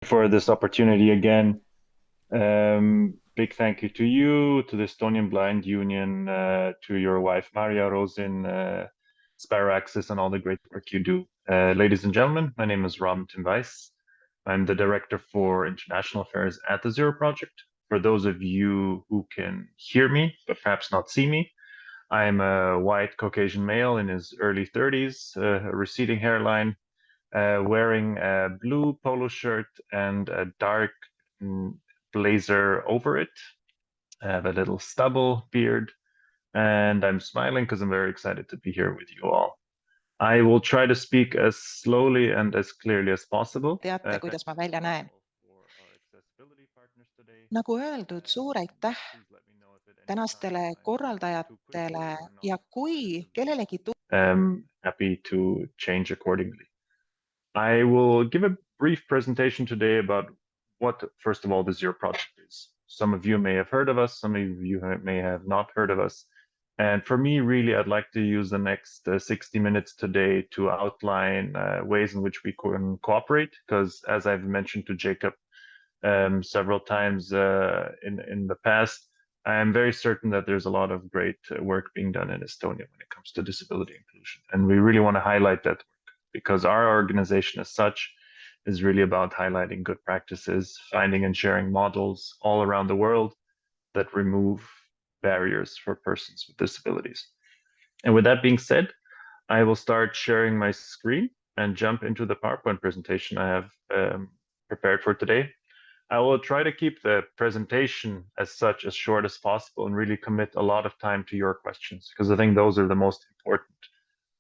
For this opportunity again. Big thank you to you, to the Estonian Blind Union, to your wife Maria Rosin, Sparrow Access, and all the great work you do. Ladies and gentlemen, my name is Ram Timweiss. I'm the Director for International Affairs at the Zero Project. For those of you who can hear me, but perhaps not see me, I'm a white Caucasian male in his early 30s, a receding hairline, wearing a blue polo shirt and a dark mm, blazer over it. I have a little stubble beard, and I'm smiling because I'm very excited to be here with you all. I will try to speak as slowly and as clearly as possible. Teate, kuidas ma välja näen. For our accessibility partners today. Nagu öeldud, suur aitäh Please let me know if at any time tänastele I'm speaking too quickly korraldajatele or not ja kui kellelegi happy to change accordingly. I will give a brief presentation today about what, first of all, the Zero Project is. Some of you may have heard of us, some of you may have not heard of us. And for me, really, I'd like to use the next 60 minutes today to outline ways in which we can cooperate, because as I've mentioned to Jacob several times in the past, I am very certain that there's a lot of great work being done in Estonia when it comes to disability inclusion. And we really want to highlight that work because our organization as such is really about highlighting good practices, finding and sharing models all around the world that remove barriers for persons with disabilities. And with that being said, I will start sharing my screen and jump into the PowerPoint presentation I have prepared for today. I will try to keep the presentation as such as short as possible and really commit a lot of time to your questions because I think those are the most important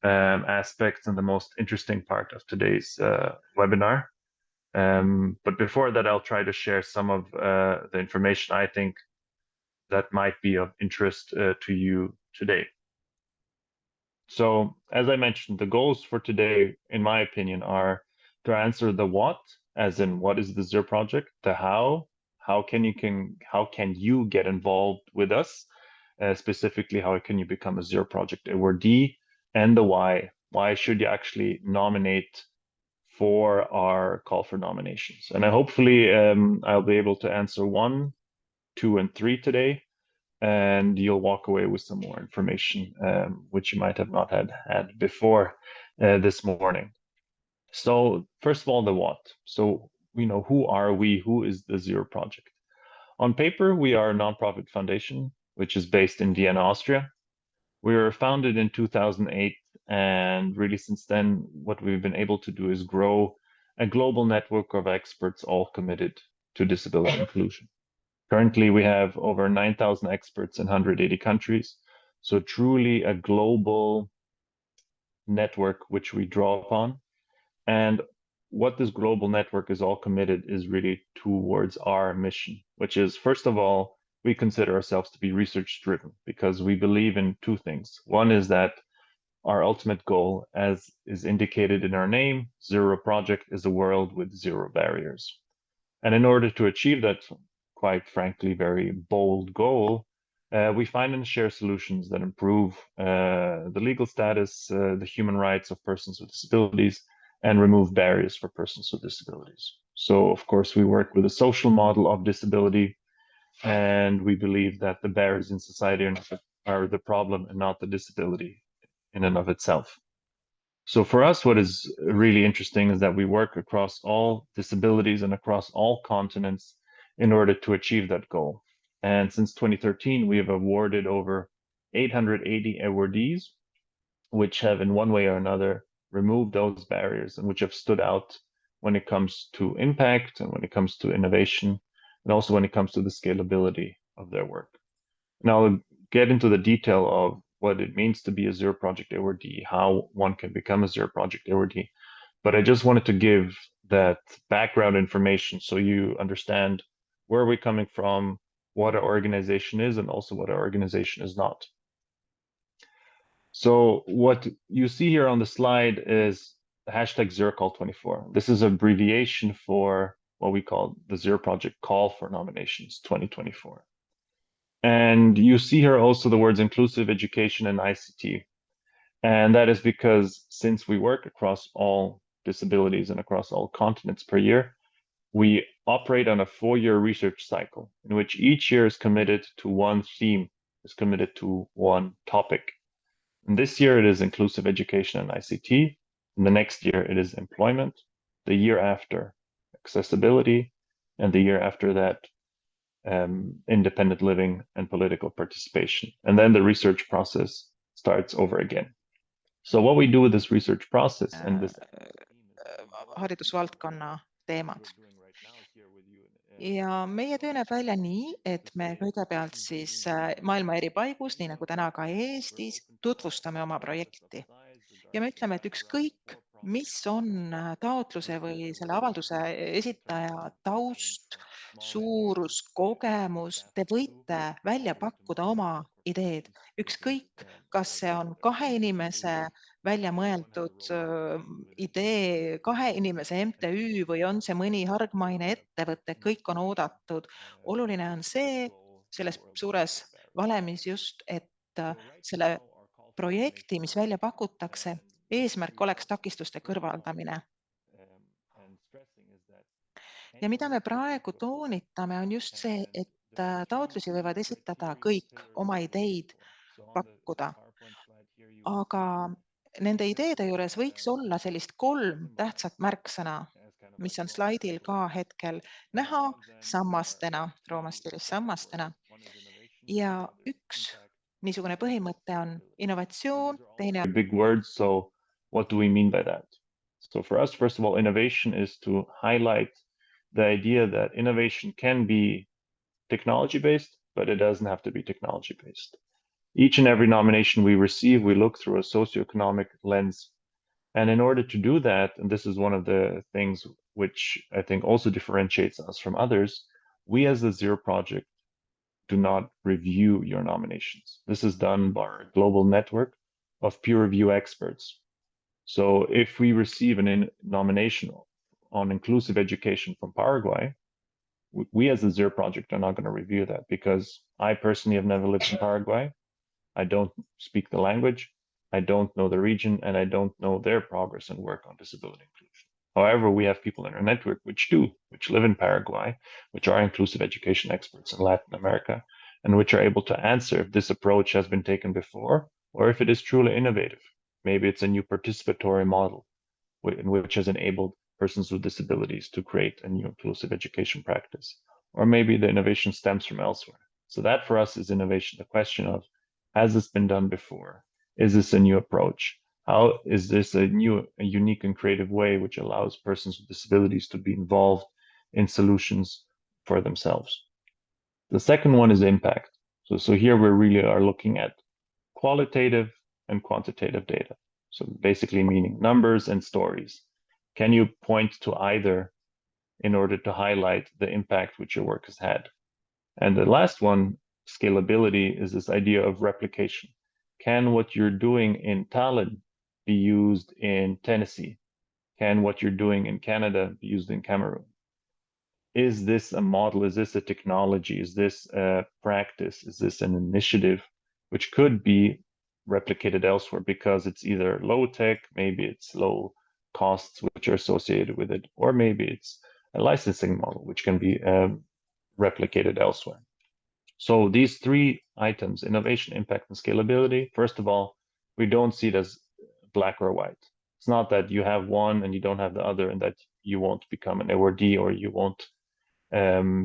aspects and the most interesting part of today's webinar. But before that, I'll try to share some of the information I think that might be of interest to you today. So, as I mentioned, the goals for today, in my opinion, are to answer the what, as in what is the Zero Project, the how can you get involved with us, specifically how can you become a Zero Project awardee, and the why should you actually nominate for our call for nominations. And I hopefully I'll be able to answer 1, 2, and 3 today and you'll walk away with some more information, which you might have not had before this morning. So first of all, the what. So who are we? Who is the Zero Project? On paper, we are a nonprofit foundation, which is based in Vienna, Austria. We were founded in 2008, and really since then, what we've been able to do is grow a global network of experts all committed to disability inclusion. Currently, we have over 9,000 experts in 180 countries. So truly a global network which we draw upon. And what this global network is all committed is really towards our mission, which is, first of all, we consider ourselves to be research driven because we believe in two things. One is that our ultimate goal, as is indicated in our name, Zero Project, is a world with zero barriers. And in order to achieve that, quite frankly, very bold goal, we find and share solutions that improve the legal status, the human rights of persons with disabilities, and remove barriers for persons with disabilities. So, of course, we work with a social model of disability, and we believe that the barriers in society are the problem and not the disability in and of itself. So for us, what is really interesting is that we work across all disabilities and across all continents in order to achieve that goal. And since 2013, we have awarded over 880 awardees, which have in one way or another removed those barriers and which have stood out when it comes to impact and when it comes to innovation, and also when it comes to the scalability of their work. Now I'll get into the detail of what it means to be a Zero Project awardee, how one can become a Zero Project awardee. But I just wanted to give that background information so you understand where we're coming from, what our organization is, and also what our organization is not. So what you see here on the slide is the hashtag ZeroCall24. This is abbreviation for what we call the Zero Project Call for Nominations 2024. And you see here also the words inclusive education and ICT. And that is because since we work across all disabilities and across all continents per year, We operate on a 4-year research cycle in which each year is committed to one theme, is committed to one topic. And this year it is inclusive education and ICT. And the next year it is employment. The year after, accessibility. And the year after that, independent living and political participation. And then the research process starts over again. So what we do with this research process and this haridusvaldkonna teemad. Ja meie töö näeb välja nii, et me kõigepealt siis maailma eri paigus, nii nagu täna ka Eestis, tutvustame oma projekti. Ja me ütleme, et ükskõik, mis on taotluse või selle avalduse esitaja taust, suurus, kogemus, te võite välja pakkuda oma ideed. Ükskõik, kas see on 2 inimese välja mõeldud idee, 2 inimese MTÜ või on see mõni hargmaine ettevõte, kõik on oodatud. Oluline on see, selles suures valemis just, et selle projekti, mis välja pakutakse, eesmärk oleks takistuste kõrvaldamine. Ja mida me praegu toonitame, on just see, et taotlusi võivad esitada kõik oma ideid pakkuda. Aga nende ideede juures võiks olla sellist 3 tähtsat märksõna, mis on slaidil ka hetkel näha sammastena, roomastiilis sammastena. Ja üks niisugune põhimõte on innovatsioon, teine on big words, so what do we mean by that? So for us, first of all, innovation is to highlight the idea that innovation can be technology-based, but it doesn't have to be technology-based. Each and every nomination we receive, we look through a socioeconomic lens. And in order to do that, and this is one of the things which I think also differentiates us from others, we as the Zero Project do not review your nominations. This is done by our global network of peer review experts. So if we receive a nomination on inclusive education from Paraguay, we as the Zero Project are not going to review that because I personally have never lived in Paraguay. I don't speak the language, I don't know the region, and I don't know their progress and work on disability inclusion. However, we have people in our network which live in Paraguay, which are inclusive education experts in Latin America, and which are able to answer if this approach has been taken before or if it is truly innovative. Maybe it's a new participatory model which has enabled persons with disabilities to create a new inclusive education practice. Or maybe the innovation stems from elsewhere. So that for us is innovation, the question of, has this been done before? Is this a new approach? How is this a unique and creative way which allows persons with disabilities to be involved in solutions for themselves? The second one is impact. So here we really are looking at qualitative and quantitative data. So basically meaning numbers and stories. Can you point to either in order to highlight the impact which your work has had? And the last one, scalability, is this idea of replication. Can what you're doing in Tallinn be used in Tennessee? Can what you're doing in Canada be used in Cameroon? Is this a model? Is this a technology? Is this a practice? Is this an initiative which could be replicated elsewhere because it's either low tech, maybe it's low costs which are associated with it, or maybe it's a licensing model which can be replicated elsewhere. So these 3 items, innovation, impact, and scalability, first of all, we don't see it as black or white. It's not that you have one and you don't have the other and that you won't become an award or you won't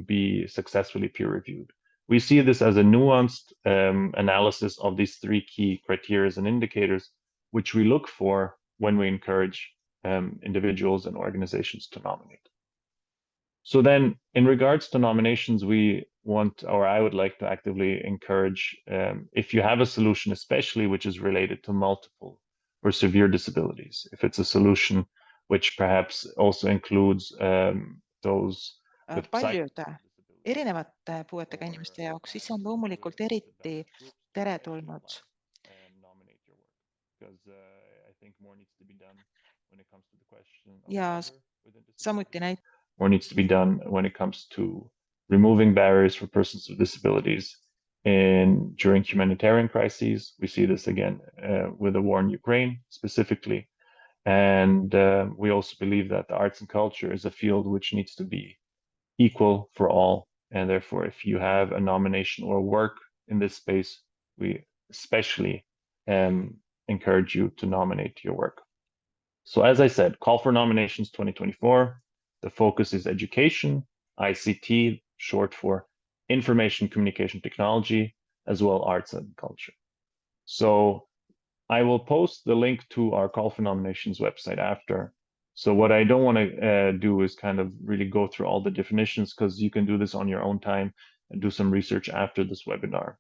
be successfully peer-reviewed. We see this as a nuanced analysis of these 3 key criteria and indicators, which we look for when we encourage individuals and organizations to nominate. So then, in regards to nominations, we want, or I would like to actively encourage, if you have a solution, especially which is related to multiple or severe disabilities, if it's a solution which perhaps also includes those with paljude erinevate puuetega inimeste jaoks, siis see on loomulikult eriti teretulnud. Ja samuti more needs to be done when it comes to removing barriers for persons with disabilities during humanitarian crises. We see this again with the war in Ukraine specifically. And we also believe that the arts and culture is a field which needs to be equal for all. And therefore, if you have a nomination or work in this space, we especially encourage you to nominate your work. So as I said, call for nominations 2024. The focus is education, ICT, short for information communication technology, as well arts and culture. So I will post the link to our call for nominations website after. So what I don't want to do is kind of really go through all the definitions, because you can do this on your own time and do some research after this webinar.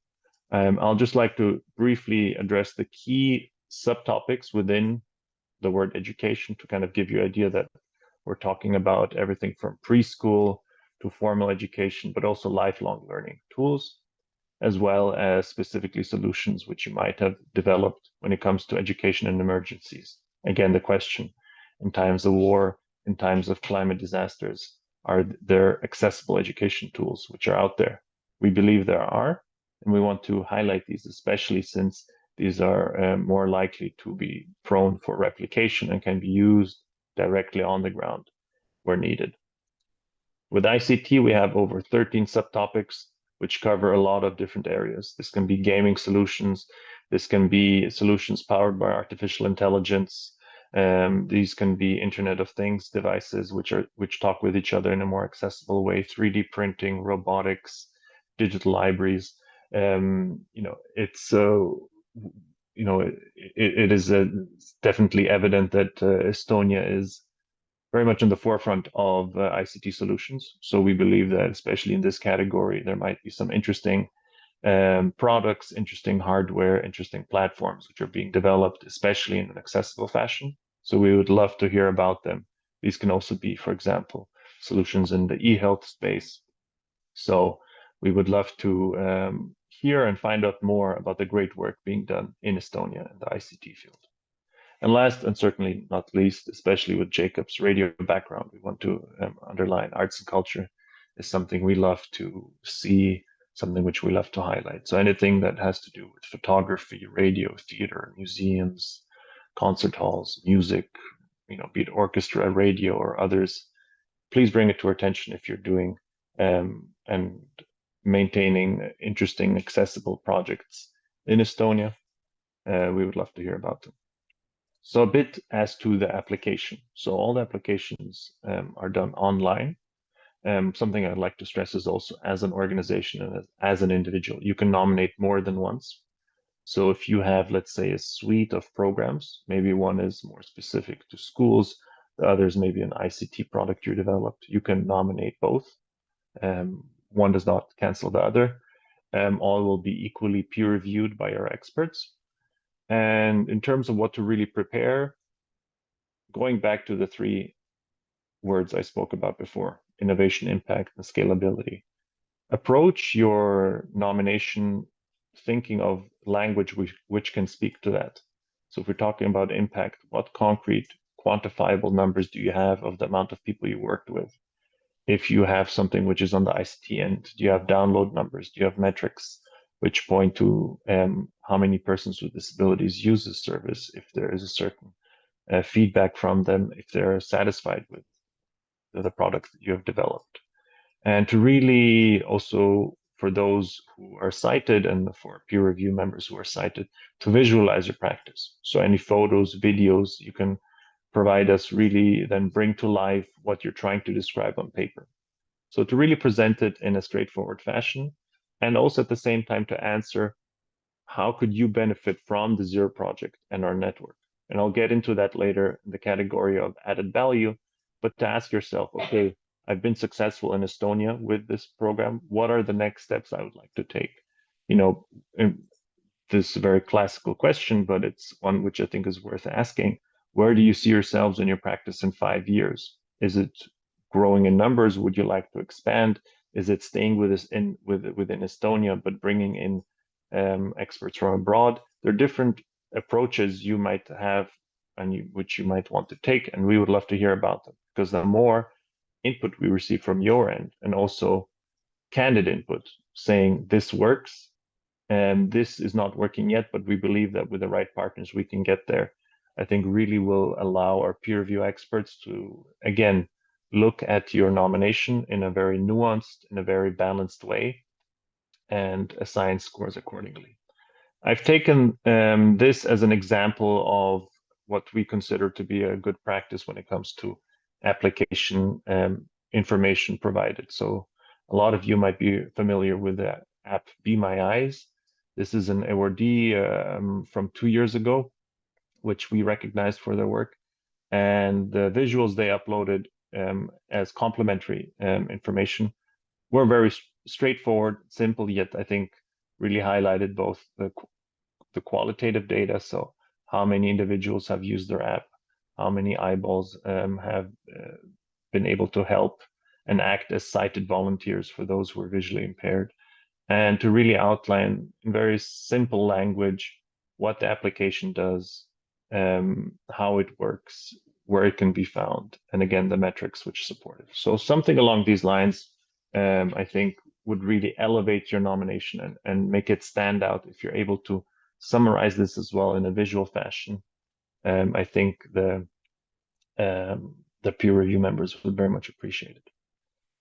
I'll just like to briefly address the key subtopics within the word education to kind of give you an idea that we're talking about everything from preschool to formal education, but also lifelong learning tools, as well as specifically solutions which you might have developed when it comes to education and emergencies. Again, the question, in times of war, in times of climate disasters, are there accessible education tools which are out there? We believe there are, and we want to highlight these, especially since these are more likely to be prone for replication and can be used directly on the ground where needed. With ICT, we have over 13 subtopics, which cover a lot of different areas. This can be gaming solutions. This can be solutions powered by artificial intelligence. These can be Internet of Things devices, which talk with each other in a more accessible way. 3D printing, robotics, digital libraries. It is definitely evident that Estonia is very much in the forefront of ICT solutions. So we believe that, especially in this category, there might be some interesting products, interesting hardware, interesting platforms which are being developed, especially in an accessible fashion. So we would love to hear about them. These can also be, for example, solutions in the e-health space. So we would love to hear and find out more about the great work being done in Estonia in the ICT field. And last, and certainly not least, especially with Jacob's radio background, we want to underline arts and culture is something we love to see, something which we love to highlight. So anything that has to do with photography, radio, theater, museums, concert halls, music, be it orchestra, radio, or others, please bring it to our attention if you're doing and maintaining interesting, accessible projects in Estonia. We would love to hear about them. So a bit as to the application. So all the applications are done online. Something I'd like to stress is also, as an organization and as an individual, you can nominate more than once. So if you have, let's say, a suite of programs, maybe one is more specific to schools, the other is maybe an ICT product you developed, you can nominate both. One does not cancel the other. All will be equally peer reviewed by our experts. And in terms of what to really prepare, going back to the three words I spoke about before, innovation, impact, and scalability, approach your nomination thinking of language which can speak to that. So if we're talking about impact, what concrete, quantifiable numbers do you have of the amount of people you worked with? If you have something which is on the ICT end, do you have download numbers? Do you have metrics which point to how many persons with disabilities use this service, if there is a certain feedback from them, if they're satisfied with the product that you have developed? And to really also, for those who are cited and for peer review members who are cited, to visualize your practice. So any photos, videos you can provide us really then bring to life what you're trying to describe on paper. So to really present it in a straightforward fashion, and also at the same time to answer, how could you benefit from the Zero project and our network? And I'll get into that later in the category of added value, but to ask yourself, okay, I've been successful in Estonia with this program. What are the next steps I would like to take? This is a very classical question, but it's one which I think is worth asking. Where do you see yourselves in your practice in 5 years? Is it growing in numbers? Would you like to expand? Is it staying within Estonia, but bringing in experts from abroad? There are different approaches you might have and which you might want to take, and we would love to hear about them, because the more input we receive from your end, and also candid input saying this works and this is not working yet, but we believe that with the right partners we can get there, I think really will allow our peer review experts to, again, look at your nomination in a very nuanced, in a very balanced way, and assign scores accordingly. I've taken this as an example of what we consider to be a good practice when it comes to application information provided. So a lot of you might be familiar with the app Be My Eyes. This is an awardee from 2 years ago, which we recognized for their work. And the visuals they uploaded as complementary information were very straightforward, simple, yet I think really highlighted both the qualitative data, so how many individuals have used their app, how many eyeballs have been able to help and act as sighted volunteers for those who are visually impaired, and to really outline in very simple language what the application does, how it works, where it can be found, and again, the metrics which support it. So something along these lines, I think, would really elevate your nomination and make it stand out if you're able to summarize this as well in a visual fashion. I think the peer review members would very much appreciate it.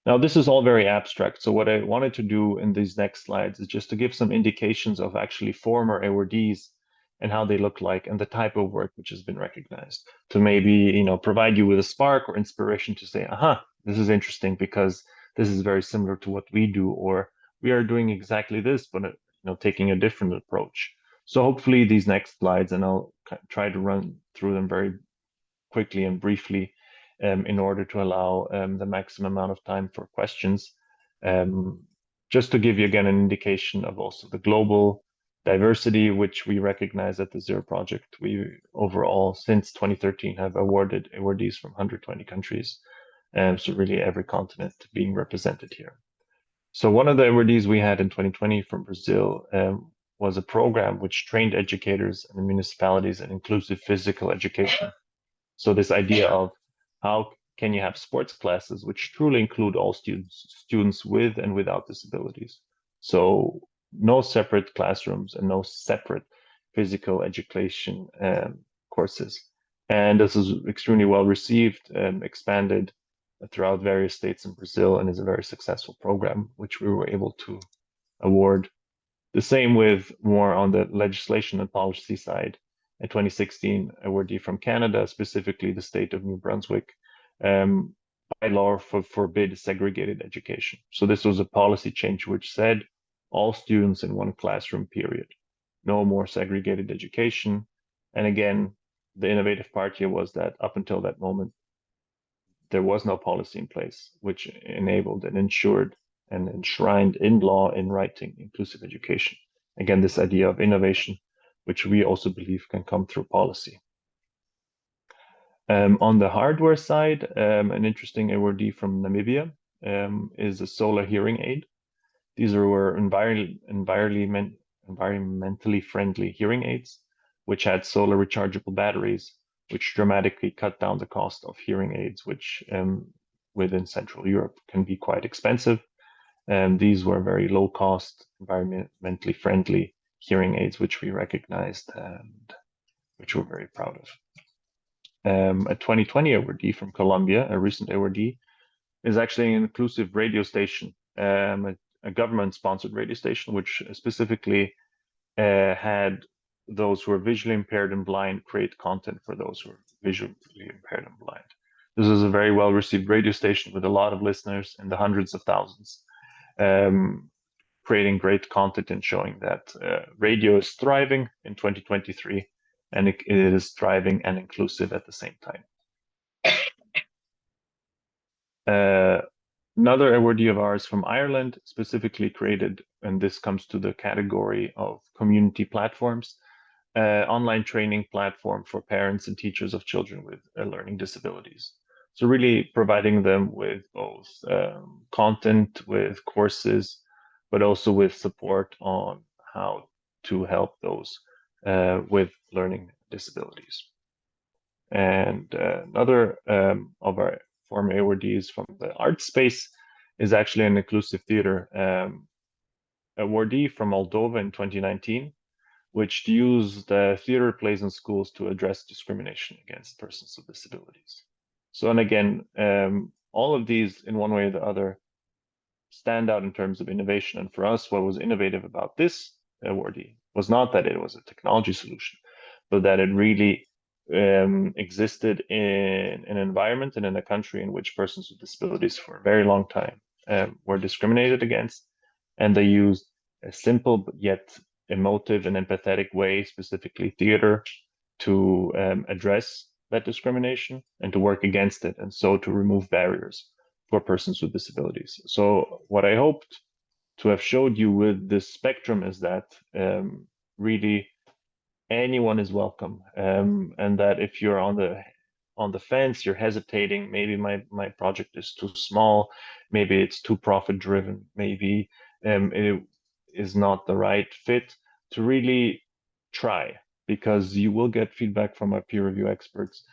Now, this is all very abstract. So what I wanted to do in these next slides is just to give some indications of actually former awardees and how they look like and the type of work which has been recognized, to maybe, provide you with a spark or inspiration to say, aha, this is interesting because this is very similar to what we do, or we are doing exactly this, but taking a different approach. So hopefully these next slides, and I'll try to run through them very quickly and briefly, in order to allow the maximum amount of time for questions. Just to give you again an indication of also the global diversity, which we recognize at the Zero Project. We overall, since 2013, have awarded awardees from 120 countries. So really every continent being represented here. So one of the awardees we had in 2020 from Brazil was a program which trained educators and municipalities in inclusive physical education. So this idea of how can you have sports classes which truly include all students with and without disabilities. So no separate classrooms and no separate physical education courses. And this is extremely well received and expanded throughout various states in Brazil, and is a very successful program, which we were able to award. The same with more on the legislation and policy side. In 2016, awardee from Canada, specifically the state of New Brunswick, by law forbid segregated education. So this was a policy change which said all students in one classroom, period. No more segregated education. And again, the innovative part here was that up until that moment, there was no policy in place which enabled and ensured and enshrined in law, in writing, inclusive education. Again, this idea of innovation, which we also believe can come through policy. On the hardware side, an interesting awardee from Namibia is a solar hearing aid. These were environmentally friendly hearing aids, which had solar rechargeable batteries, which dramatically cut down the cost of hearing aids, which within Central Europe can be quite expensive. These were very low cost, environmentally friendly hearing aids, which we recognized and which we're very proud of. A 2020 awardee from Colombia, a recent awardee, is actually an inclusive radio station, a government-sponsored radio station, which specifically had those who are visually impaired and blind create content for those who are visually impaired and blind. This is a very well-received radio station with a lot of listeners in the hundreds of thousands, creating great content and showing that radio is thriving in 2023, and it is thriving and inclusive at the same time. Another awardee of ours from Ireland specifically created, and this comes to the category of community platforms, online training platform for parents and teachers of children with learning disabilities. So really providing them with both content, with courses, but also with support on how to help those with learning disabilities. And another of our former awardees from the art space is actually an inclusive theater awardee from Moldova in 2019, which use the theater plays in schools to address discrimination against persons with disabilities. So, and again, all of these in one way or the other stand out in terms of innovation. And for us, what was innovative about this awardee was not that it was a technology solution, but that it really existed in an environment and in a country in which persons with disabilities for a very long time were discriminated against. And they used a simple but yet emotive and empathetic way, specifically theater, to address that discrimination and to work against it, and so to remove barriers for persons with disabilities. So what I hoped to have showed you with this spectrum is that really anyone is welcome, and that if you're on the fence, you're hesitating, maybe my project is too small, maybe it's too profit driven, maybe it is not the right fit, to really try, because you will get feedback from our peer review experts.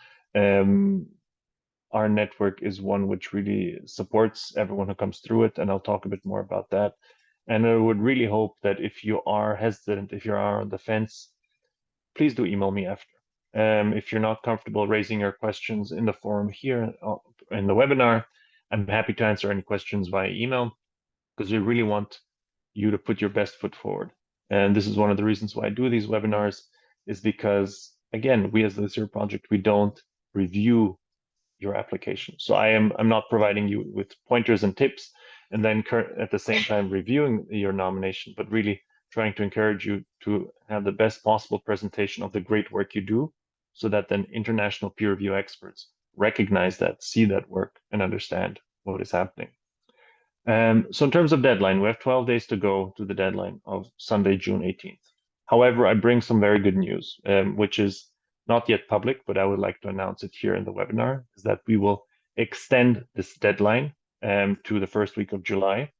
Our network is one which really supports everyone who comes through it, and I'll talk a bit more about that. And I would really hope that if you are hesitant, if you are on the fence, please do email me after. If you're not comfortable raising your questions in the forum here in the webinar, I'm happy to answer any questions via email, because we really want you to put your best foot forward. And this is one of the reasons why I do these webinars, is because, again, we as the Zero Project, we don't review your application. So I'm not providing you with pointers and tips and then at the same time reviewing your nomination, but really trying to encourage you to have the best possible presentation of the great work you do, so that then international peer review experts recognize that, see that work, and understand what is happening. So in terms of deadline, we have 12 days to go to the deadline of Sunday, June 18th. However, I bring some very good news, which is not yet public, but I would like to announce it here in the webinar, is that we will extend this deadline to the first week of July,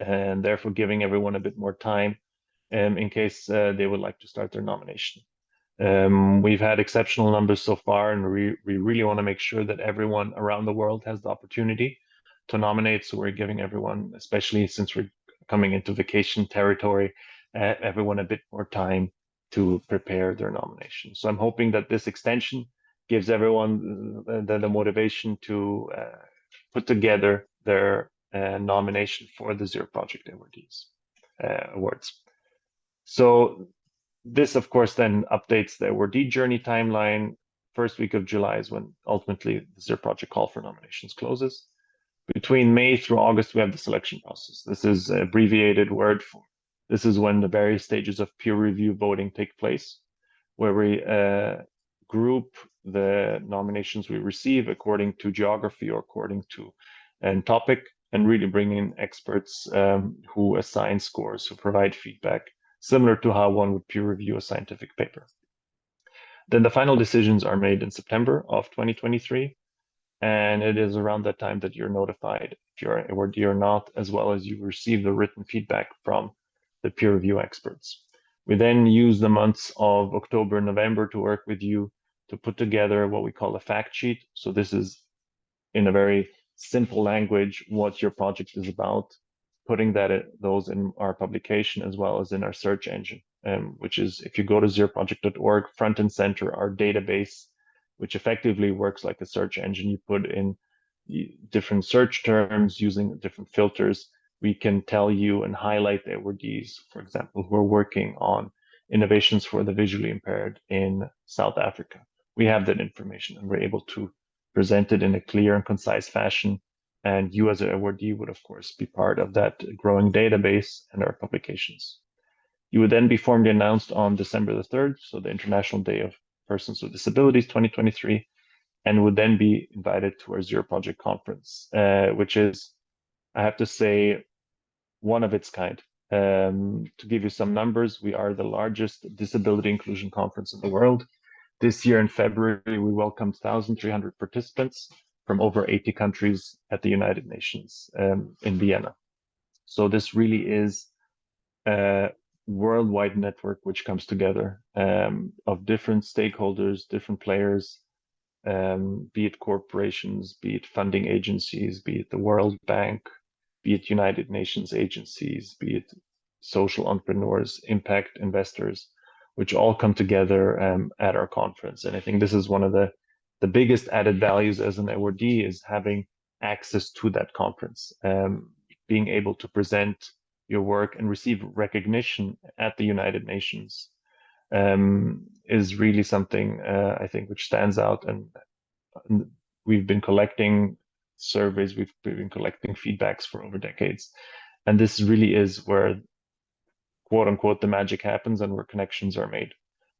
and therefore giving everyone a bit more time in case they would like to start their nomination. We've had exceptional numbers so far, and we really want to make sure that everyone around the world has the opportunity to nominate. So we're giving everyone, especially since we're coming into vacation territory, everyone a bit more time to prepare their nomination. So I'm hoping that this extension gives everyone the motivation to put together their nomination for the Zero Project awards. So this, of course, then updates the awardee journey timeline. First week of July is when ultimately the Zero Project call for nominations closes. Between May through August, we have the selection process. This is an abbreviated word for, this is when the various stages of peer review voting take place, where we group the nominations we receive according to geography or according to topic, and really bring in experts who assign scores, who provide feedback, similar to how one would peer review a scientific paper. Then the final decisions are made in September of 2023, and it is around that time that you're notified if you're an awardee or not, as well as you receive the written feedback from the peer review experts. We then use the months of October and November to work with you to put together what we call a fact sheet. So this is, in a very simple language, what your project is about, putting those in our publication as well as in our search engine, which is, if you go to zeroproject.org, front and center, our database, which effectively works like a search engine. You put in different search terms using different filters. We can tell you and highlight the awardees, for example, who are working on innovations for the visually impaired in South Africa. We have that information, and we're able to present it in a clear and concise fashion. And you as an awardee would, of course, be part of that growing database and our publications. You would then be formally announced on December the 3rd, so the International Day of Persons with Disabilities 2023, and would then be invited to our Zero Project conference, which is, I have to say, one of its kind. To give you some numbers, we are the largest disability inclusion conference in the world. This year in February, we welcomed 1,300 participants from over 80 countries at the United Nations in Vienna. So this really is a worldwide network which comes together of different stakeholders, different players, be it corporations, be it funding agencies, be it the World Bank, be it United Nations agencies, be it social entrepreneurs, impact investors. which all come together at our conference. And I think this is one of the biggest added values as an awardee is having access to that conference, being able to present your work and receive recognition at the United Nations is really something I think which stands out. And we've been collecting surveys, we've been collecting feedbacks for over decades. And this really is where, quote unquote, the magic happens and where connections are made.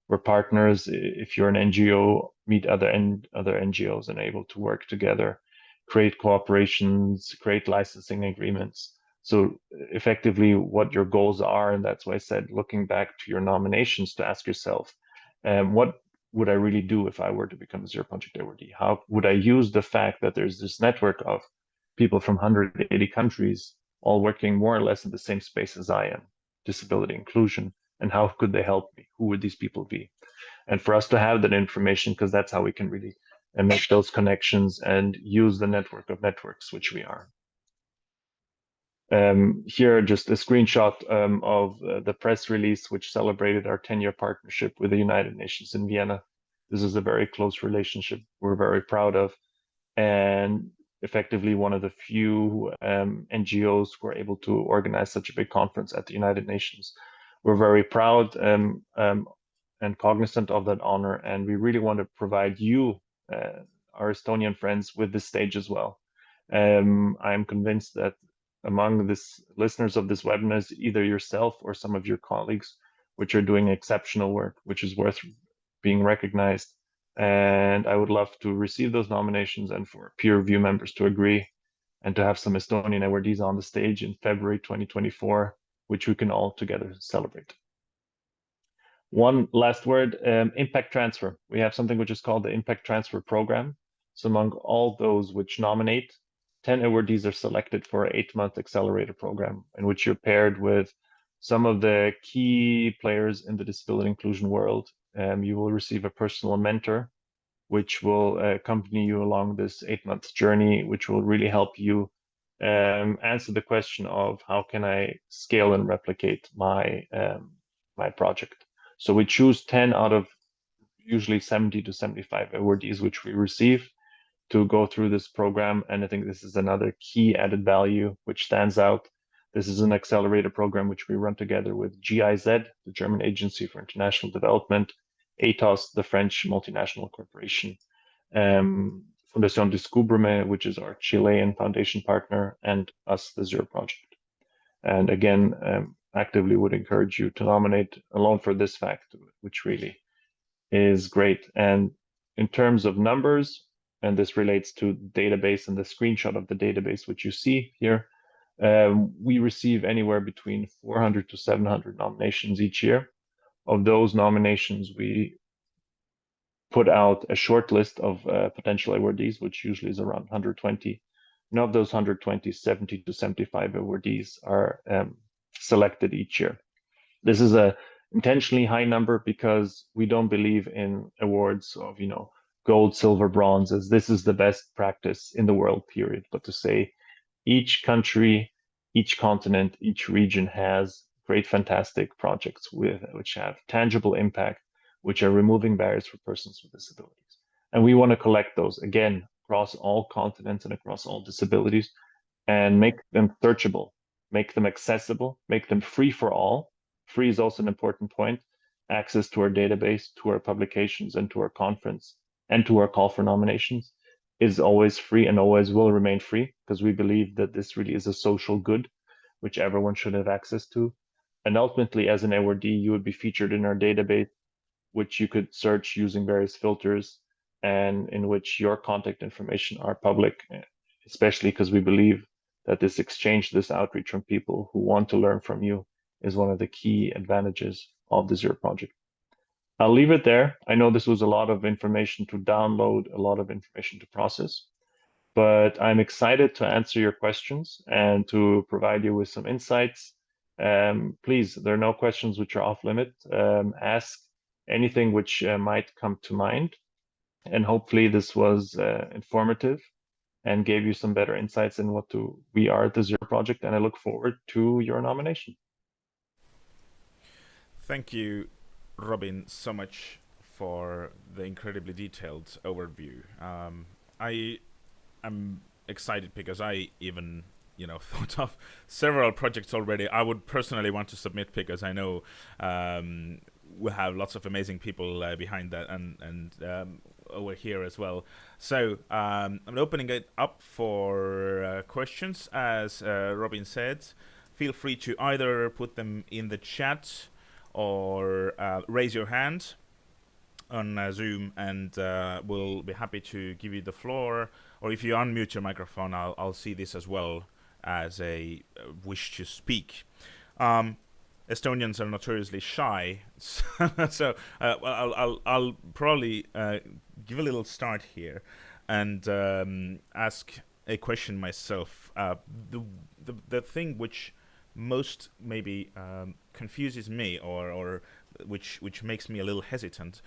Where partners, if you're an NGO, meet other NGOs and able to work together, create cooperations, create licensing agreements. So effectively what your goals are, and that's why I said, looking back to your nominations to ask yourself, what would I really do if I were to become a Zero Project awardee? How would I use the fact that there's this network of people from 180 countries all working more or less in the same space as I am, disability inclusion, and how could they help me? Who would these people be? And for us to have that information, because that's how we can really make those connections and use the network of networks, which we are. Here, just a screenshot of the press release, which celebrated our 10-year partnership with the United Nations in Vienna. This is a very close relationship we're very proud of, and effectively one of the few NGOs who are able to organize such a big conference at the United Nations. We're very proud and cognizant of that honor, and we really want to provide you, our Estonian friends, with this stage as well. I'm convinced that among the listeners of this webinar is either yourself or some of your colleagues, which are doing exceptional work, which is worth being recognized. And I would love to receive those nominations and for peer review members to agree and to have some Estonian awardees on the stage in February 2024, which we can all together celebrate. One last word, impact transfer. We have something which is called the Impact Transfer Program. So among all those which nominate, 10 awardees are selected for an 8-month accelerator program in which you're paired with some of the key players in the disability inclusion world. You will receive a personal mentor, which will accompany you along this 8-month journey, which will really help you answer the question of how can I scale and replicate my project. So we choose 10 out of usually 70 to 75 awardees, which we receive to go through this program. And I think this is another key added value which stands out. This is an accelerator program which we run together with GIZ, the German Agency for International Development, ATOS, the French multinational corporation, Fundación Descúbreme, which is our Chilean foundation partner, and us, the Zero Project. And again, actively would encourage you to nominate alone for this fact, which really is great. And in terms of numbers, and this relates to database and the screenshot of the database, which you see here, we receive anywhere between 400 to 700 nominations each year. Of those nominations, we put out a short list of potential awardees, which usually is around 120. And of those 120, 70 to 75 awardees are selected each year. This is a intentionally high number because we don't believe in awards of, gold, silver, bronze, as this is the best practice in the world, period. But to say each country, each continent, each region has great, fantastic projects which have tangible impact, which are removing barriers for persons with disabilities. And we want to collect those, again, across all continents and across all disabilities, and make them searchable, make them accessible, make them free for all. Free is also an important point. Access to our database, to our publications, and to our conference, and to our call for nominations is always free and always will remain free, because we believe that this really is a social good, which everyone should have access to. And ultimately, as an awardee, you would be featured in our database, which you could search using various filters, and in which your contact information are public, especially because we believe that this exchange, this outreach from people who want to learn from you is one of the key advantages of the Zero Project. I'll leave it there. I know this was a lot of information to download, a lot of information to process, but I'm excited to answer your questions and to provide you with some insights. Please, there are no questions which are off limit. Ask anything which might come to mind. And hopefully this was informative and gave you some better insights in what we are at the Zero Project. And I look forward to your nomination. Thank you Robin, so much for the incredibly detailed overview. I am excited because I even thought of several projects already. I would personally want to submit because I know we have lots of amazing people behind that and over here as well. So I'm opening it up for questions. As Robin said, feel free to either put them in the chat or raise your hand on Zoom, and we'll be happy to give you the floor. Or if you unmute your microphone, I'll see this as well as a wish to speak. Estonians are notoriously shy, so I'll probably give a little start here and ask a question myself. The thing which most maybe confuses me or which makes me a little hesitant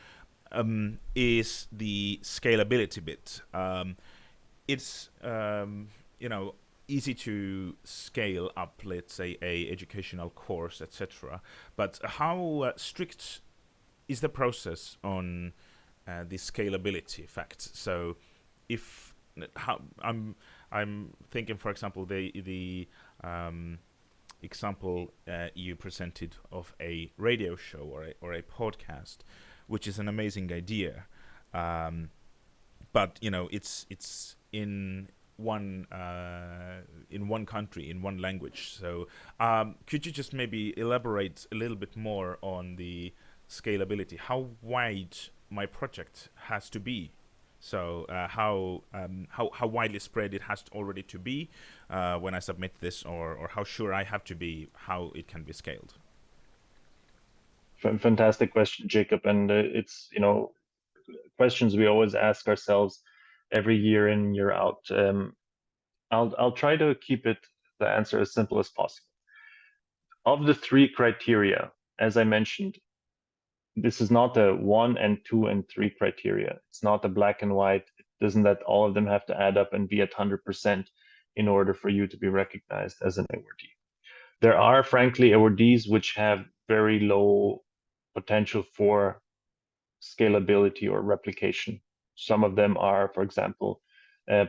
is the scalability bit. It's easy to scale up, let's say, a educational course, etc. But how strict is the process on the scalability fact? So, if I'm thinking, for example, the example you presented of a radio show or a podcast, which is an amazing idea, but it's in one country, in one language. So could you just maybe elaborate a little bit more on the scalability, how wide my project has to be? So how widely spread it has already to be when I submit this, or how sure I have to be how it can be scaled? Fantastic question, Jacob. And it's questions we always ask ourselves every year in, year out. I'll try to keep the answer as simple as possible. Of the three criteria, as I mentioned, this is not a 1 and 2 and 3 criteria. It's not a black and white. It doesn't that all of them have to add up and be at 100% in order for you to be recognized as an awardee. There are, frankly, awardees which have very low potential for scalability or replication. Some of them are, for example,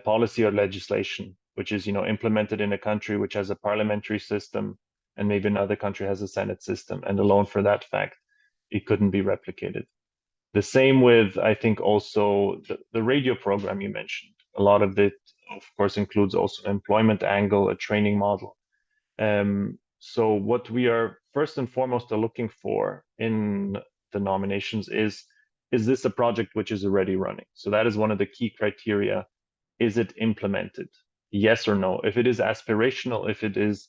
policy or legislation, which is implemented in a country which has a parliamentary system, and maybe another country has a Senate system, and alone for that fact, it couldn't be replicated. The same with, I think, also the radio program you mentioned. A lot of it, of course, includes also an employment angle, a training model. So what we are first and foremost looking for in the nominations is this a project which is already running? So that is one of the key criteria. Is it implemented? Yes or no? If it is aspirational, if it is,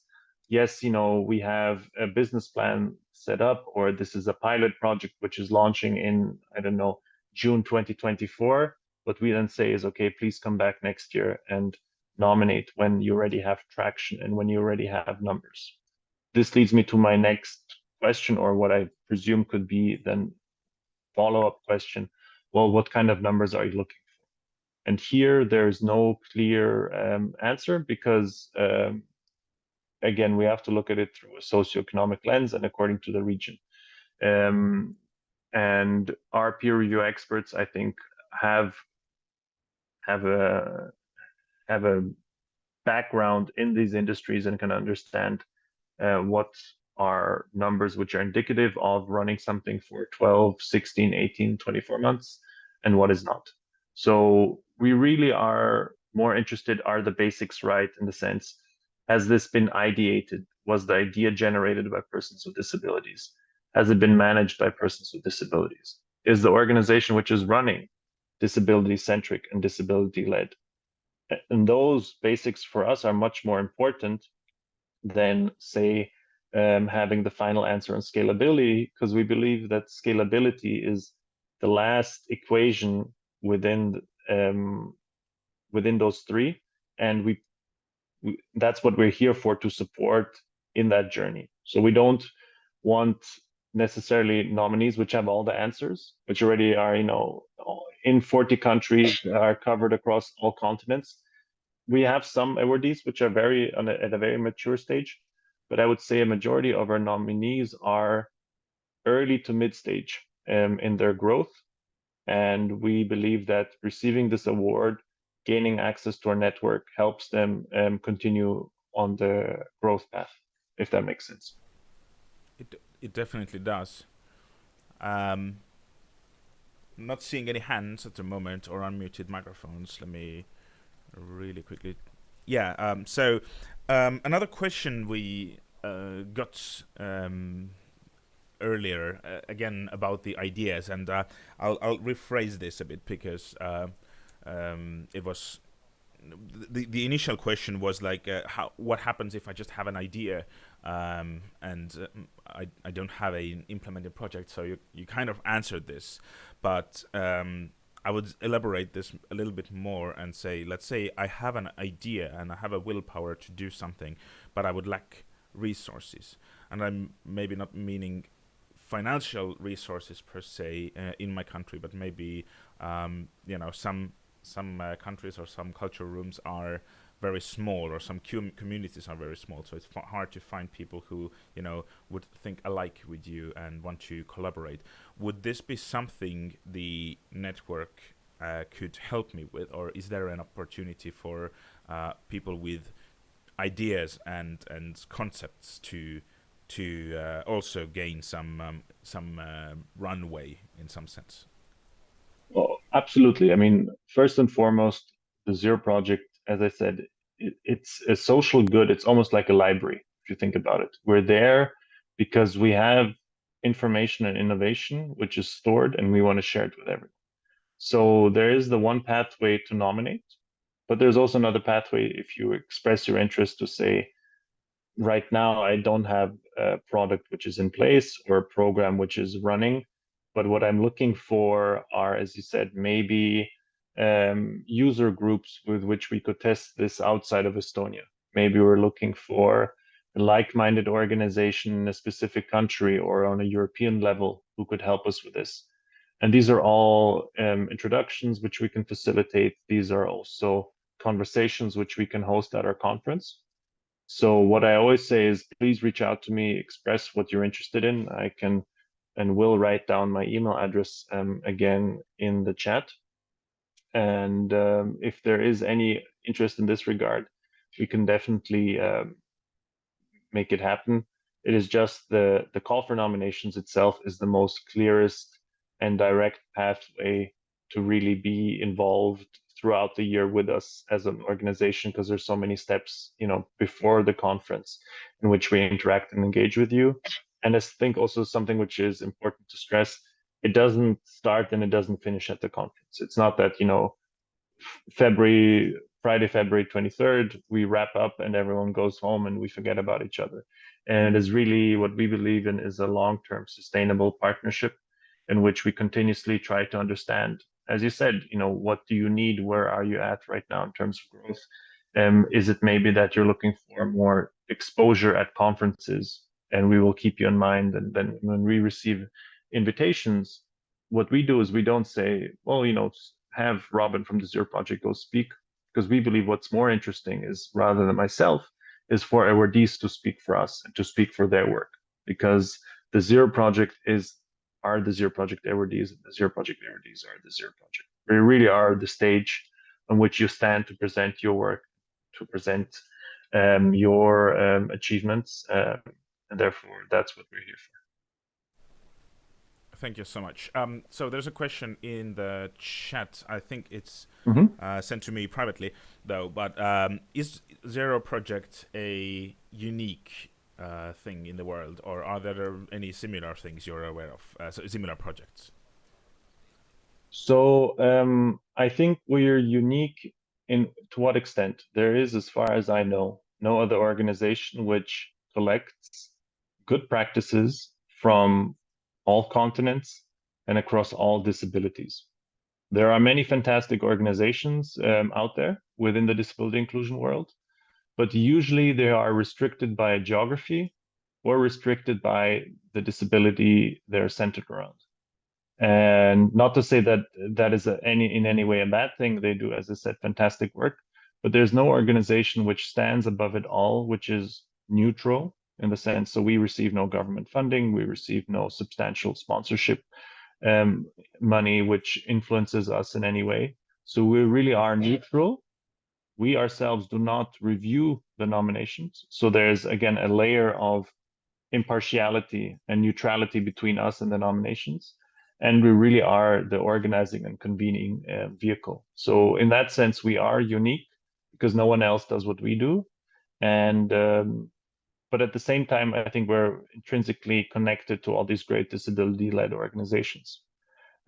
yes, we have a business plan set up, or this is a pilot project which is launching in, I don't know, June 2024, what we then say is, okay, please come back next year and nominate when you already have traction and when you already have numbers. This leads me to my next question, or what I presume could be then follow-up question. Well, what kind of numbers are you looking for? And here there's no clear answer because, again, we have to look at it through a socioeconomic lens and according to the region. And our peer review experts, I think, have a background in these industries and can understand what are numbers which are indicative of running something for 12, 16, 18, 24 months, and what is not. So we really are more interested, are the basics right, in the sense, has this been ideated? Was the idea generated by persons with disabilities? Has it been managed by persons with disabilities? Is the organization which is running disability-centric and disability-led? And those basics for us are much more important than, say, having the final answer on scalability, because we believe that scalability is the last equation within those three, and we that's what we're here for, to support in that journey. So we don't want necessarily nominees which have all the answers, which already are in 40 countries, are covered across all continents. We have some awardees which are at a very mature stage, but I would say a majority of our nominees are early to mid stage in their growth. And we believe that receiving this award, gaining access to our network, helps them continue on the growth path, if that makes sense. It definitely does. I'm not seeing any hands at the moment or unmuted microphones. Let me really quickly. Yeah. So another question we got earlier, again about the ideas, and I'll rephrase this a bit because it was the initial question was like what happens if I just have an idea and I don't have an implemented project. So you kind of answered this, but I would elaborate this a little bit more and say, let's say I have an idea and I have a willpower to do something, but I would lack resources, and I'm maybe not meaning financial resources per se in my country, but maybe some countries or some cultural rooms are very small, or some communities are very small, so it's hard to find people who would think alike with you and want to collaborate. Would this be something the network could help me with, or is there an opportunity for people with ideas and concepts to also gain some runway in some sense? Well, absolutely. I mean, first and foremost, the Zero Project, as I said, it's a social good. It's almost like a library, if you think about it. We're there because we have information and innovation, which is stored, and we want to share it with everyone. So there is the one pathway to nominate, but there's also another pathway if you express your interest to say, right now, I don't have a product which is in place or a program which is running. But what I'm looking for are, as you said, maybe user groups with which we could test this outside of Estonia. Maybe we're looking for a like-minded organization in a specific country or on a European level who could help us with this. And these are all introductions which we can facilitate. These are also conversations which we can host at our conference. So what I always say is, please reach out to me, express what you're interested in. I can and will write down my email address again in the chat. And if there is any interest in this regard, we can definitely make it happen. It is just the call for nominations itself is the most clearest and direct pathway to really be involved throughout the year with us as an organization, because there's so many steps, before the conference in which we interact and engage with you. And I think also something which is important to stress, it doesn't start and it doesn't finish at the conference. It's not that, Friday, February 23rd, we wrap up and everyone goes home and we forget about each other. And it is really what we believe in is a long-term sustainable partnership in which we continuously try to understand, as you said, what do you need? Where are you at right now in terms of growth? Is it maybe that you're looking for more exposure at conferences, and we will keep you in mind? And then when we receive invitations, what we do is we don't say, well, have Robin from the Zero Project go speak, because we believe what's more interesting is, rather than myself, is for awardees to speak for us and to speak for their work, because the Zero Project are the Zero Project awardees, and the Zero Project awardees are the Zero Project. We really are the stage on which you stand to present your work, to present your achievements, and therefore that's what we're here for. Thank you so much. So there's a question in the chat. I think it's sent to me privately, though. But is Zero Project a unique thing in the world, or are there any similar things you're aware of, similar projects? So I think we're unique to what extent? There is, as far as I know, no other organization which collects good practices from all continents and across all disabilities. There are many fantastic organizations out there within the disability inclusion world, but usually they are restricted by geography or restricted by the disability they're centered around. And not to say that that is in any way a bad thing. They do, as I said, fantastic work, but there's no organization which stands above it all, which is neutral in the sense, so we receive no government funding, we receive no substantial sponsorship money which influences us in any way. So we really are neutral. We ourselves do not review the nominations. So there's, again, a layer of impartiality and neutrality between us and the nominations. And we really are the organizing and convening vehicle. So in that sense, we are unique because no one else does what we do. And but at the same time, I think we're intrinsically connected to all these great disability-led organizations.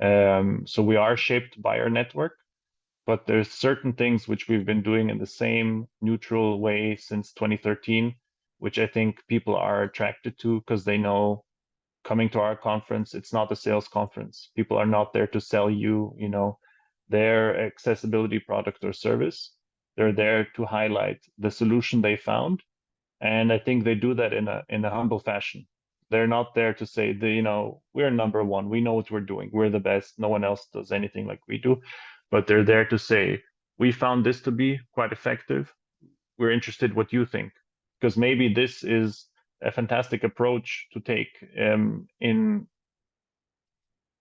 So we are shaped by our network, but there's certain things which we've been doing in the same neutral way since 2013, which I think people are attracted to because they know coming to our conference, it's not a sales conference. People are not there to sell you, their accessibility product or service. They're there to highlight the solution they found. And I think they do that in a humble fashion. They're not there to say, we're number one. We know what we're doing. We're the best. No one else does anything like we do. But they're there to say, we found this to be quite effective. We're interested what you think. Because maybe this is a fantastic approach to take in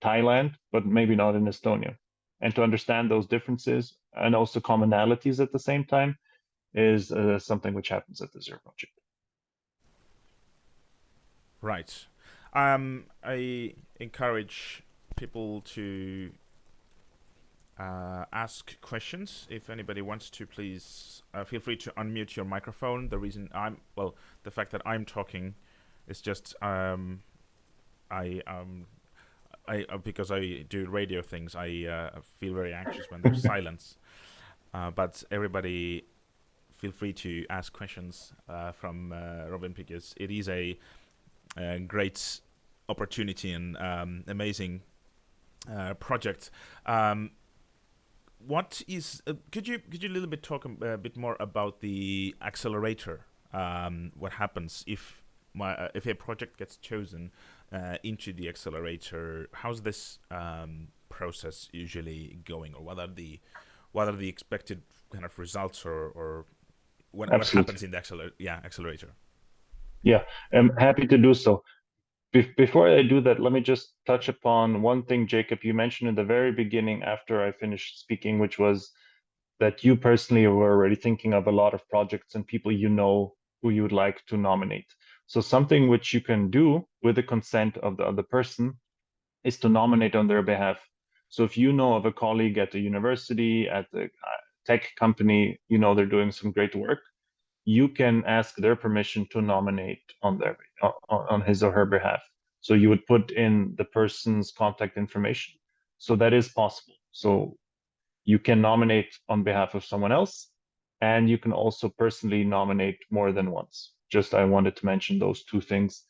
Thailand, but maybe not in Estonia. And to understand those differences and also commonalities at the same time is something which happens at the Zero Project. Right. I encourage people to ask questions. If anybody wants to, please feel free to unmute your microphone. The reason the fact that I'm talking is just because I do radio things, I feel very anxious when there's silence. But everybody, feel free to ask questions from Robin, because it is a great opportunity and amazing project. What is? Could you a little bit talk a bit more about the accelerator? What happens if a project gets chosen into the accelerator? How's this process usually going, or what are the expected kind of results, or what happens in the accelerator? Yeah, I'm happy to do so. Before I do that, let me just touch upon one thing, Jacob, you mentioned in the very beginning after I finished speaking, which was that you personally were already thinking of a lot of projects and people who you would like to nominate. So something which you can do with the consent of the other person is to nominate on their behalf. So if you know of a colleague at the university, at the tech company, they're doing some great work, you can ask their permission to nominate on his or her behalf. So you would put in the person's contact information. So that is possible. So you can nominate on behalf of someone else, and you can also personally nominate more than once. Just I wanted to mention those two things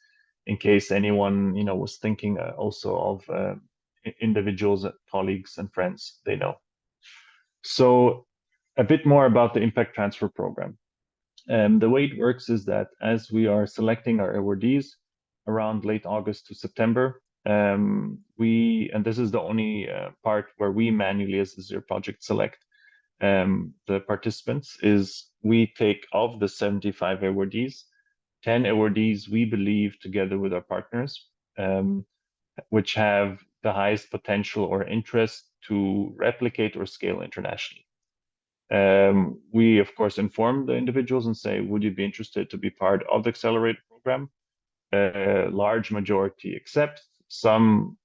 in case anyone was thinking also of individuals, colleagues, and friends they know. So a bit more about the impact transfer program. The way it works is that as we are selecting our awardees around late August to September, and this is the only part where we manually as the Zero Project select the participants, is we take of the 75 awardees, 10 awardees we believe together with our partners, which have the highest potential or interest to replicate or scale internationally. We, of course, inform the individuals and say, would you be interested to be part of the accelerator program? A large majority accept. Some,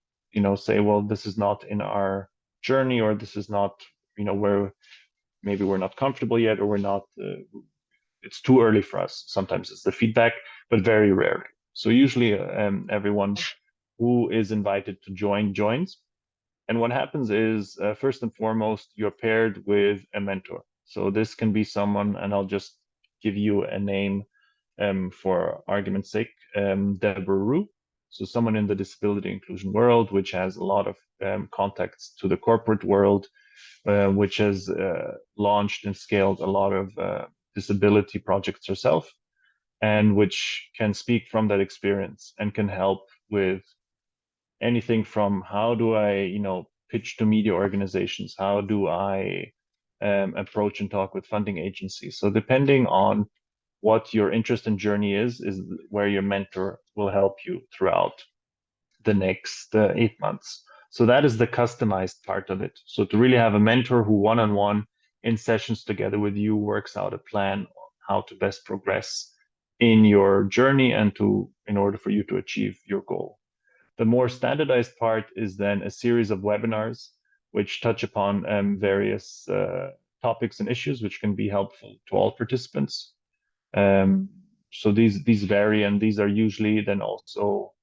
say, well, this is not in our journey, or this is not, where maybe we're not comfortable yet, or we're not, it's too early for us. Sometimes it's the feedback, but very rarely. So usually everyone who is invited to joins. And what happens is, first and foremost, you're paired with a mentor. So this can be someone, and I'll just give you a name for argument's sake, Deborah Rue. So someone in the disability inclusion world, which has a lot of contacts to the corporate world, which has launched and scaled a lot of disability projects herself, and which can speak from that experience and can help with anything from how do I, pitch to media organizations? How do I approach and talk with funding agencies? So depending on what your interest and journey is where your mentor will help you throughout the next 8 months. So that is the customized part of it. So to really have a mentor who one-on-one in sessions together with you works out a plan on how to best progress in your journey and in order for you to achieve your goal. The more standardized part is then a series of webinars which touch upon various topics and issues which can be helpful to all participants. So these vary, and these are usually then also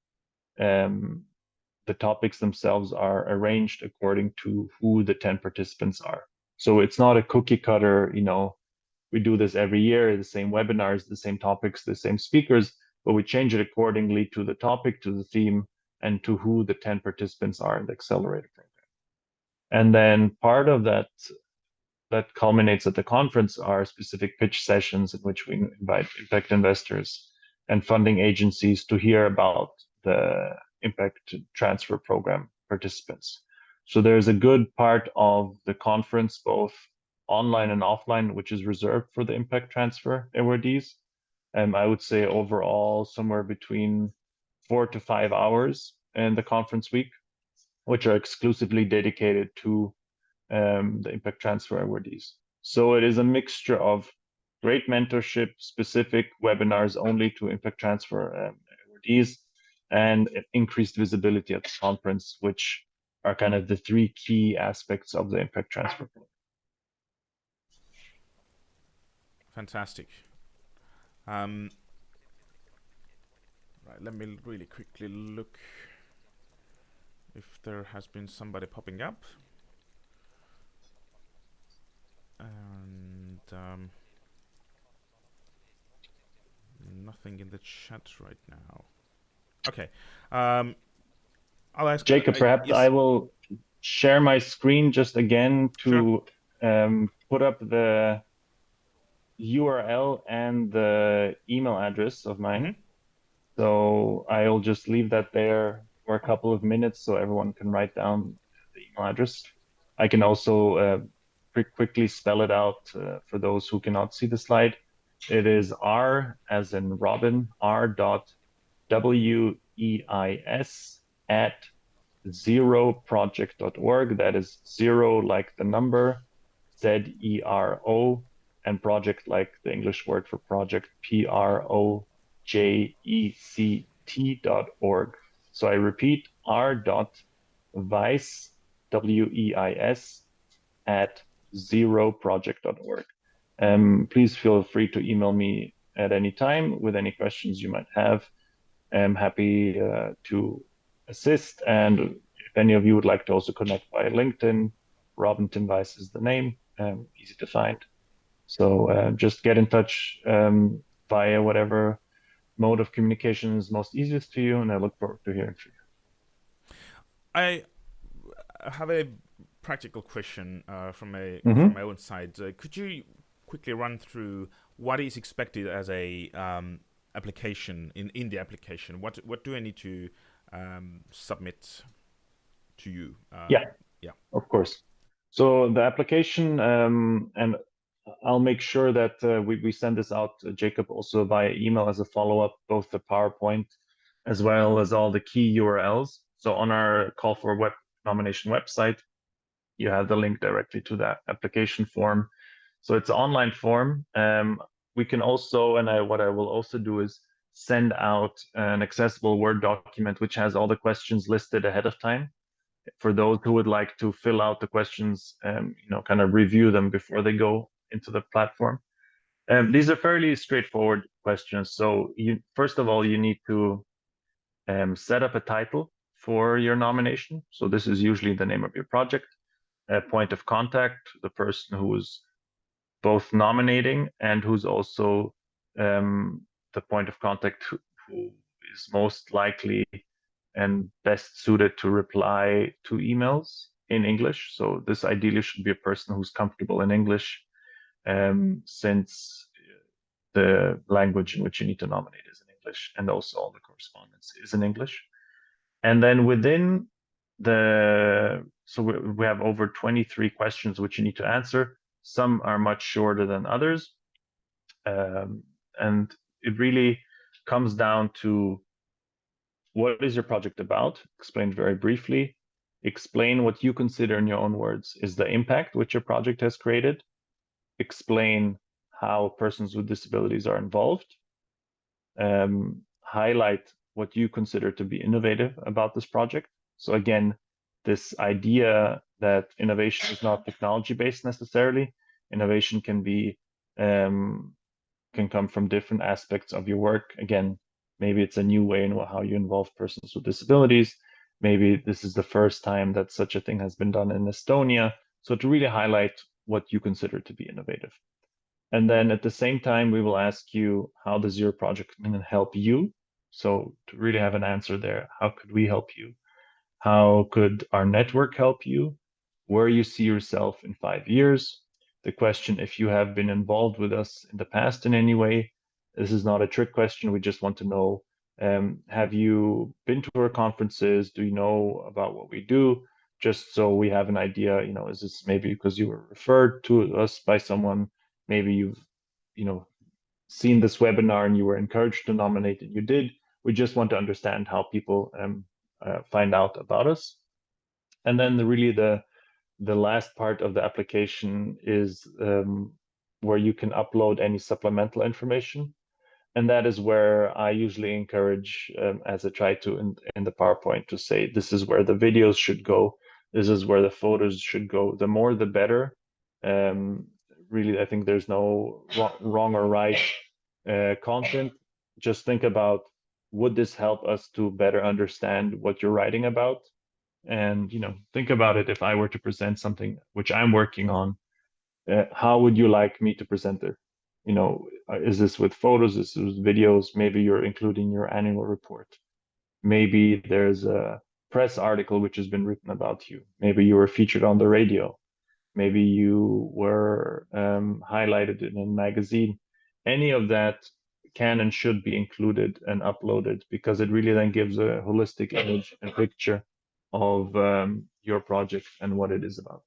the topics themselves are arranged according to who the 10 participants are. So it's not a cookie cutter, we do this every year, the same webinars, the same topics, the same speakers, but we change it accordingly to the topic, to the theme, and to who the 10 participants are in the accelerator program. And then part of that culminates at the conference are specific pitch sessions in which we invite impact investors and funding agencies to hear about the impact transfer program participants. So there's a good part of the conference, both online and offline, which is reserved for the impact transfer awardees. I would say overall somewhere between 4 to 5 hours in the conference week, which are exclusively dedicated to the impact transfer awardees. So it is a mixture of great mentorship, specific webinars only to impact transfer awardees, and increased visibility at the conference, which are kind of the 3 key aspects of the impact transfer program. Fantastic. Right, let me really quickly look if there has been somebody popping up. And nothing in the chat right now. Okay. I'll ask Jacob, perhaps yes. I will share my screen just again to put up the URL and the email address of mine. Mm-hmm. So I'll just leave that there for a couple of minutes so everyone can write down the email address. I can also quickly spell it out for those who cannot see the slide. It is R as in Robin, r.weis@zeroproject.org. That is 0 like the number, ZERO, and project like the English word for project, project.org. So I repeat, r.weis, WEIS, at zeroproject.org. Please feel free to email me at any time with any questions you might have. I'm happy to assist. And if any of you would like to also connect via LinkedIn, Robin Tim Weiss is the name, easy to find. So just get in touch via whatever mode of communication is most easiest to you, and I look forward to hearing from you. I have a practical question from my own side. Could you quickly run through what is expected as a application in the application? What do I need to submit to you? Yeah, of course. So the application, and I'll make sure that we send this out, Jacob, also via email as a follow-up, both the PowerPoint as well as all the key URLs. So on our call for web nomination website, you have the link directly to that application form. So it's an online form. We can also, and what I will also do is send out an accessible Word document which has all the questions listed ahead of time for those who would like to fill out the questions, kind of review them before they go into the platform. These are fairly straightforward questions. So first of all, you need to set up a title for your nomination. So this is usually the name of your project, a point of contact, the person who is both nominating and who's also the point of contact who is most likely and best suited to reply to emails in English. So this ideally should be a person who's comfortable in English, since the language in which you need to nominate is in English, and also all the correspondence is in English. And then within so we have over 23 questions which you need to answer. Some are much shorter than others. And it really comes down to, what is your project about? Explained very briefly. Explain what you consider, in your own words, is the impact which your project has created. Explain how persons with disabilities are involved. Highlight what you consider to be innovative about this project. So again, this idea that innovation is not technology-based necessarily. Innovation can be can come from different aspects of your work. Again, maybe it's a new way in how you involve persons with disabilities. Maybe this is the first time that such a thing has been done in Estonia. So to really highlight what you consider to be innovative. And then at the same time, we will ask you, how does your project help you? So to really have an answer there, how could we help you? How could our network help you? Where you see yourself in 5 years? The question, if you have been involved with us in the past in any way. This is not a trick question. We just want to know, have you been to our conferences? Do you know about what we do? Just so we have an idea, is this maybe because you were referred to us by someone? Maybe you've, seen this webinar and you were encouraged to nominate and you did. We just want to understand how people find out about us. And then the last part of the application is where you can upload any supplemental information. And that is where I usually encourage, as I try to in the PowerPoint, to say, this is where the videos should go. This is where the photos should go. The more, the better. Really, I think there's no wrong or right content. Just think about, would this help us to better understand what you're writing about? And think about it. If I were to present something which I'm working on, how would you like me to present it? Is this with photos? Is this with videos? Maybe you're including your annual report. Maybe there's a press article which has been written about you. Maybe you were featured on the radio. Maybe you were highlighted in a magazine. Any of that can and should be included and uploaded, because it really then gives a holistic image and picture of your project and what it is about.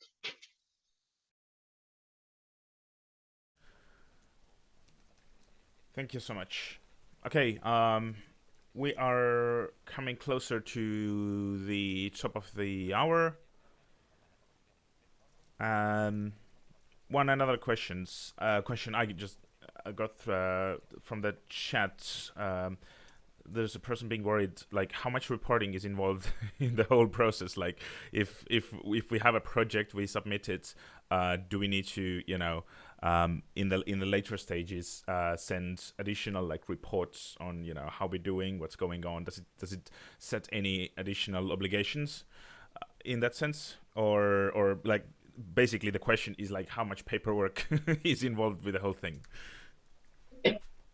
Thank you so much. Okay, we are coming closer to the top of the hour. One another question I just got from the chat. There's a person being worried, like, how much reporting is involved in the whole process. Like, if we have a project, we submit it. Do we need to, in the later stages, send additional like reports on, how we're doing, what's going on? Does it set any additional obligations in that sense, or like basically the question is like, how much paperwork is involved with the whole thing?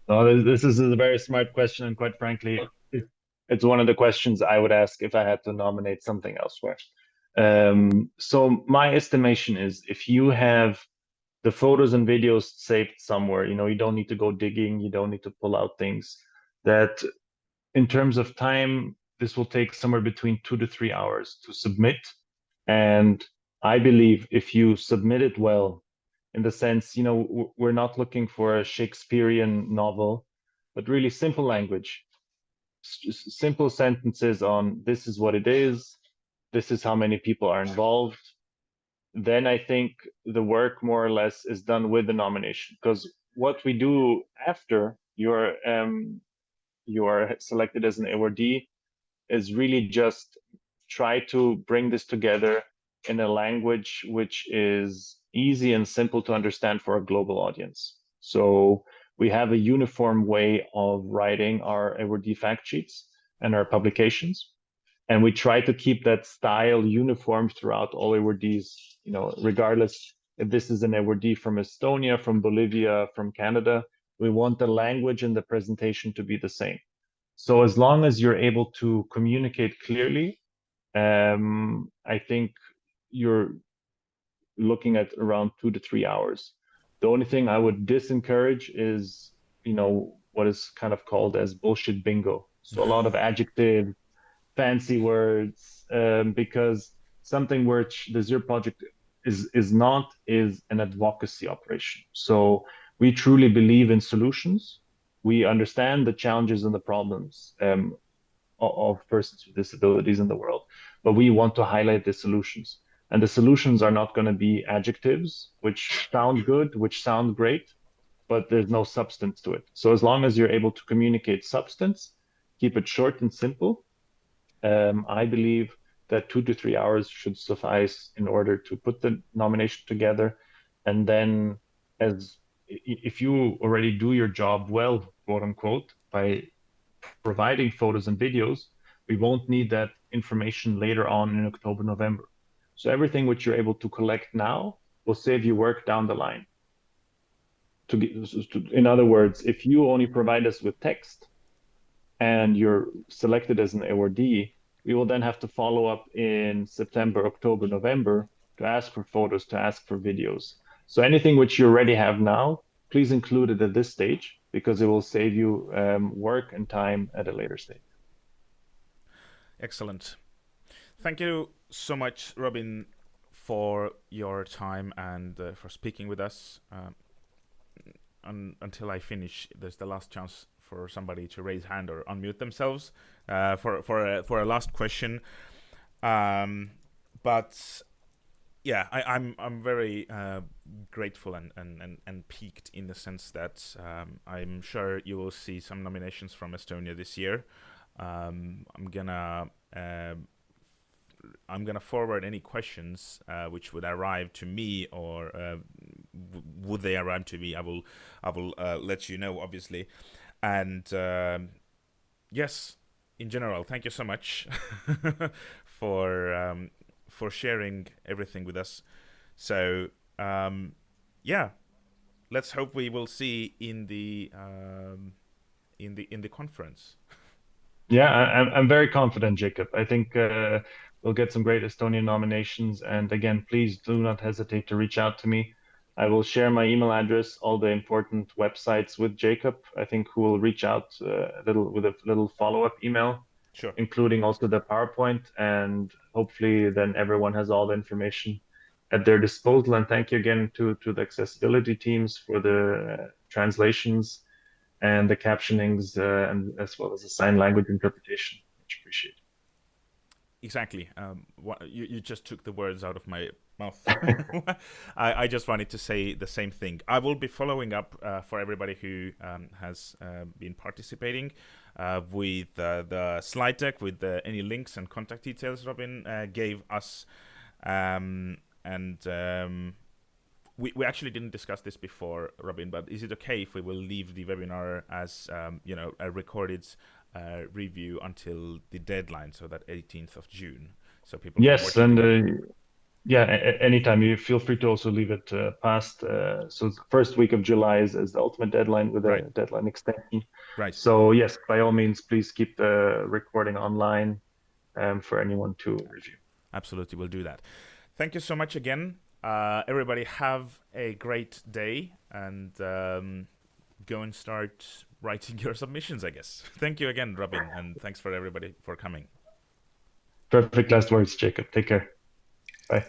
No, this is a very smart question, and quite frankly, it's one of the questions I would ask if I had to nominate something elsewhere. So my estimation is, if you have the photos and videos saved somewhere, you don't need to go digging, you don't need to pull out things, that in terms of time, this will take somewhere between 2 to 3 hours to submit. And I believe if you submit it well, in the sense, we're not looking for a Shakespearean novel, but really simple language, simple sentences on, this is what it is, this is how many people are involved. Then I think the work more or less is done with the nomination, because what we do after you are selected as an awardee is really just try to bring this together in a language which is easy and simple to understand for a global audience. So we have a uniform way of writing our awardee fact sheets and our publications. And we try to keep that style uniform throughout all awardees, regardless if this is an awardee from Estonia, from Bolivia, from Canada. We want the language and the presentation to be the same. So as long as you're able to communicate clearly, I think you're looking at around 2 to 3 hours. The only thing I would disencourage is, what is kind of called as bullshit bingo. So a lot of adjectives, fancy words, because something which the Zero Project is an advocacy operation. So we truly believe in solutions. we understand the challenges and the problems of persons with disabilities in the world, but we want to highlight the solutions. And the solutions are not going to be adjectives, which sound good, which sound great, but there's no substance to it. So as long as you're able to communicate substance, keep it short and simple, I believe that 2 to 3 hours should suffice in order to put the nomination together. And then if you already do your job well, quote unquote, by providing photos and videos, we won't need that information later on in October, November. So everything which you're able to collect now will save you work down the line. In other words, if you only provide us with text and you're selected as an awardee, we will then have to follow up in September, October, November to ask for photos, to ask for videos. So anything which you already have now, please include it at this stage, because it will save you work and time at a later stage. Excellent. Thank you so much, Robin, for your time and for speaking with us. Until I finish, there's the last chance for somebody to raise hand or unmute themselves for a last question. But yeah, I'm very grateful and piqued in the sense that I'm sure you will see some nominations from Estonia this year. I'm gonna forward any questions which would arrive to me, or would they arrive to me? I will let you know, obviously. And yes, in general, thank you so much for sharing everything with us. So yeah, let's hope we will see in the conference. Yeah, I'm very confident, Jacob. I think we'll get some great Estonian nominations. And again, please do not hesitate to reach out to me. I will share my email address, all the important websites with Jacob, I think, who will reach out with a little follow-up email, sure, including also the PowerPoint. And hopefully then everyone has all the information at their disposal. And thank you again to the accessibility teams for the translations and the captionings, and as well as the sign language interpretation. Much appreciated. Exactly. You just took the words out of my mouth. I just wanted to say the same thing. I will be following up for everybody who has been participating with the slide deck with any links and contact details Robin gave us. We actually didn't discuss this before, Robin, but is it okay if we will leave the webinar as a recorded review until the deadline, so that 18th of June, so people can watch it again? Yeah, anytime. You feel free to also leave it past. So the first week of July is the ultimate deadline with a deadline extension. Right. So yes, by all means, please keep the recording online for anyone to review. Absolutely, we'll do that. Thank you so much again. Everybody have a great day, and go and start writing your submissions, I guess. Thank you again, Robin, and thanks for everybody for coming. Perfect last words, Jacob. Take care. Bye.